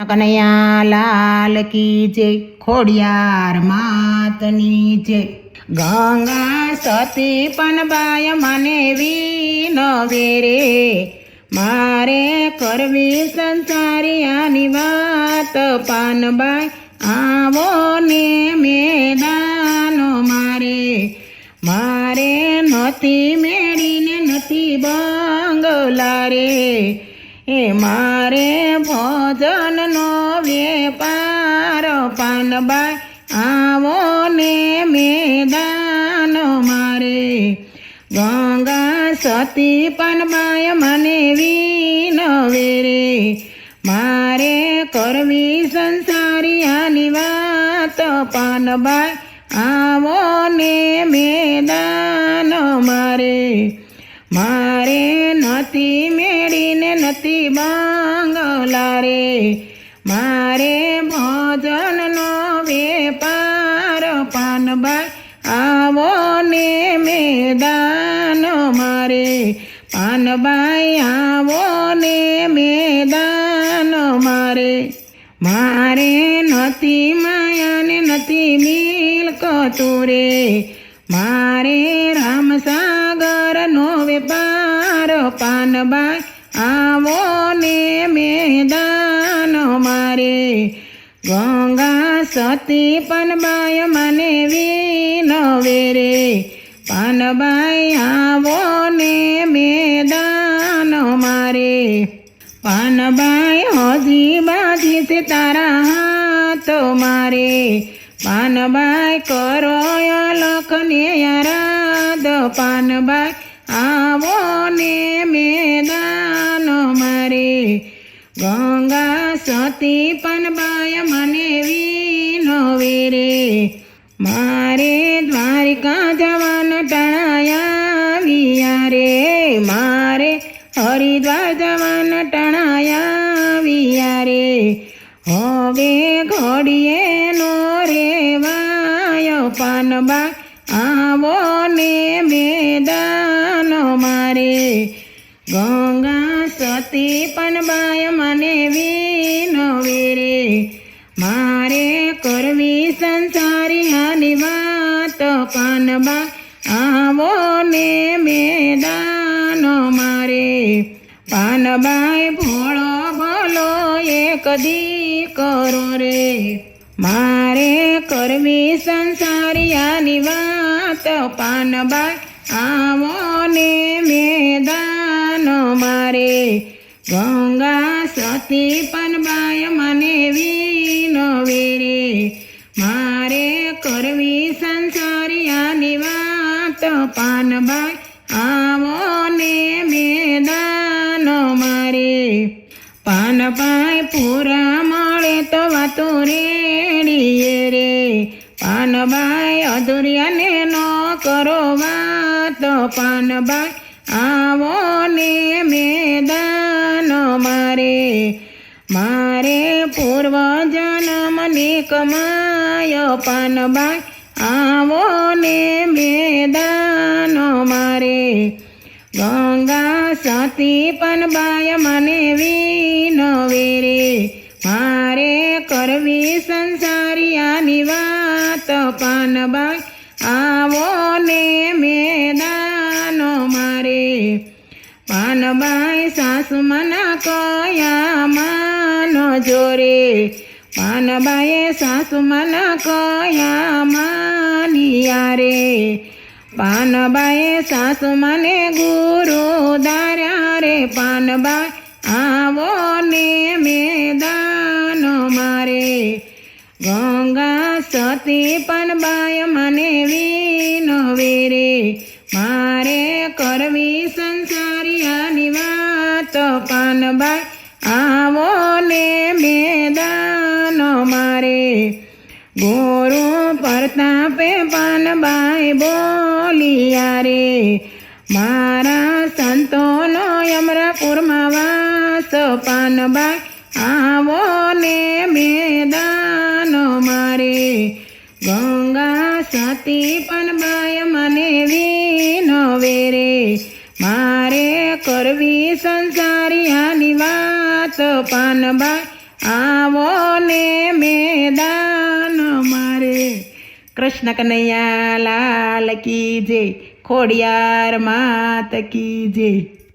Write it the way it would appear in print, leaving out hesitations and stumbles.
કનૈયા લાલ કી જય, ખોડિયાર માતની જય। ગંગા સતી પનબાઈ મને વિનવે રે, મારે કરવી સંસારિયાની વાત। પાનબાઈ આવો ને મેદાનો મારે નથી મેળીને નથી બંગલા રે, એ મારે ભોજનનો વેપાર। પાનબાઈ આવો ને મેદાન મારે, ગંગા સતી પાનબાઈ મને વિનવે રે, મારે કરવી સંસારિયાની વાત। પાનબાઈ આવો ને મેદાન મારે નથી મેળીને નથી બંગલા રે, મારે ભોજનનો વેપાર। પાનબાઈ આવો ને મેદાન મારે, પાનબાઈ આવો ને મેદાન મારે નથી માયા ને નથી મિલકતું રે, મારે રામસાગરનો વેપાર। પાનબાઈ આવો ને મેદાન મારે, ગંગા સતી પાનબાઈ મને વિનવે રે, પાનબાઈ આવો ને મેદાન મારે। પાનબાઈ હજી બાજી છે તારા હાથ મારે, પાનબાઈ કરો અલખને આરાધ। પાનબાઈ આવો ને મેદાન મારે, ગંગા સતી પાનબાઈ મને વિનવે રે, મારે દ્વારિકા જવાના ટણાયા રે, મારે હરિદ્વાર જવાના ટણાયા રે, હવે ઘડીએ નો રેવાય। પાનબાઈ આવો ને મેદાન મારે, ગંગા સતી પાનબાઈ મને વિનવે રે, મારે કરવી સંસારિયાની વાત। પાનબાઈ આવો ને મેદાન મારે, પાનબાઈ ભોળો ભલો એક દીકરો રે, મારે કરવી સંસારિયાની વાત। પાનબાઈ આવો ને મેદાન મારે, ગંગા સતી પાનબાઈ મને વિનવે રે, મારે કરવી સંસારિયાની વાત। પાનબાઈ આવો ને મેદાન મારે, પાનબાઈ પૂરા મળે તો વાતો રેડીએ રે, પાનબાઈ અધૂરિયાને ન કરો વાત। પાનબાઈ આવો ને મેદાન મારે પૂર્વ જન્મની કમાય। પાનબાઈ આવો ને મેદાન મારે, ગંગા સતી પાનબાઈ મને વિનવે રે, મારે કરવી સંસારિયાની વાત। પાનબાઈ આવો ને મેદાન મારે, પાનબાઈ સાસુ મના કયા માનો જોરે, પાનબાઈએ સાસુ મના કયા માનિયા રે, પાનબાઈએ સાસુ મને ગુરુ ધાર્યા રે, પાનબાઈ આવો ને મેદાન મારે, ગંગા સતી પાનબાઈ મને વિનવે રે, મારે કરવી સંસારિયાની વાત। પાનબાઈ આવો ને મેદાન મારે, ગુરુ પ્રતાપે પાનબાઈ બોલિયા રે, મારા સંતોનો અમરાપુરમાં વાસ। પાનબાઈ આવો ને મેદાન મારે, ગંગા સતી પાનબાઈ મને વિનવે રે, મારે કરવી સંસારિયાની વાત। પાનબાઈ આવો કૃષ્ણ કનૈયા લાલ કી જય, ખોડિયાર માત કી જય.